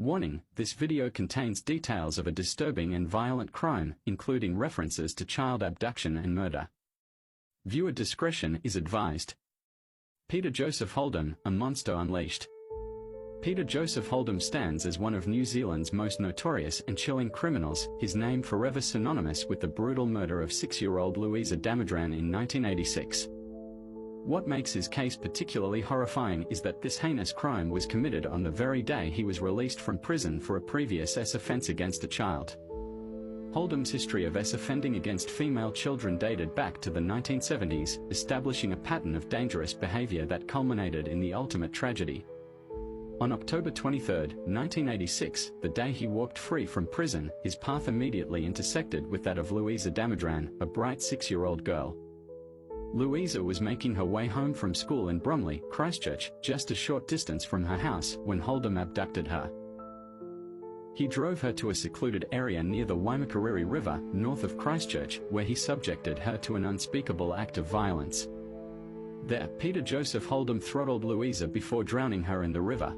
Warning: this video contains details of a disturbing and violent crime, including references to child abduction and murder. Viewer discretion is advised. Peter Joseph Holdom, a monster unleashed. Peter Joseph Holdom stands as one of New Zealand's most notorious and chilling criminals, his name forever synonymous with the brutal murder of 6-year-old Louisa Damodran in 1986. What makes his case particularly horrifying is that this heinous crime was committed on the very day he was released from prison for a previous offence against a child. Holdom's history of offending against female children dated back to the 1970s, establishing a pattern of dangerous behavior that culminated in the ultimate tragedy. On October 23, 1986, the day he walked free from prison, his path immediately intersected with that of Louisa Damodran, a bright 6-year-old girl. Louisa was making her way home from school in Bromley, Christchurch, just a short distance from her house, when Holdom abducted her. He drove her to a secluded area near the Waimakariri River, north of Christchurch, where he subjected her to an unspeakable act of violence. There, Peter Joseph Holdom throttled Louisa before drowning her in the river.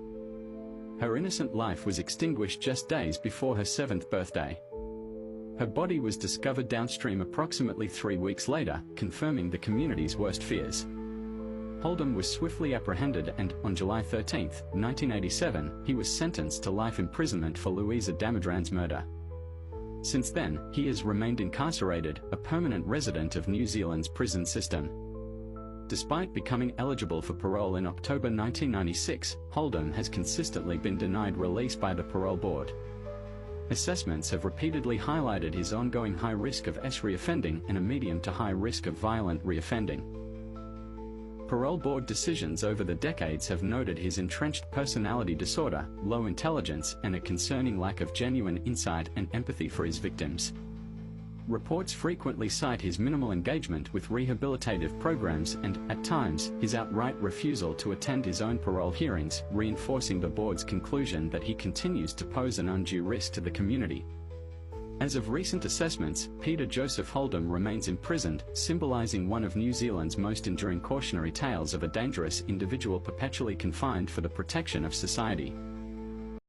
Her innocent life was extinguished just days before her 7th birthday. Her body was discovered downstream approximately 3 weeks later, confirming the community's worst fears. Holdom was swiftly apprehended and, on July 13, 1987, he was sentenced to life imprisonment for Louisa Damodran's murder. Since then, he has remained incarcerated, a permanent resident of New Zealand's prison system. Despite becoming eligible for parole in October 1996, Holdom has consistently been denied release by the parole board. Assessments have repeatedly highlighted his ongoing high risk of reoffending and a medium to high risk of violent reoffending. Parole board decisions over the decades have noted his entrenched personality disorder, low intelligence, and a concerning lack of genuine insight and empathy for his victims. Reports frequently cite his minimal engagement with rehabilitative programs and, at times, his outright refusal to attend his own parole hearings, reinforcing the board's conclusion that he continues to pose an undue risk to the community. As of recent assessments, Peter Joseph Holdom remains imprisoned, symbolizing one of New Zealand's most enduring cautionary tales of a dangerous individual perpetually confined for the protection of society.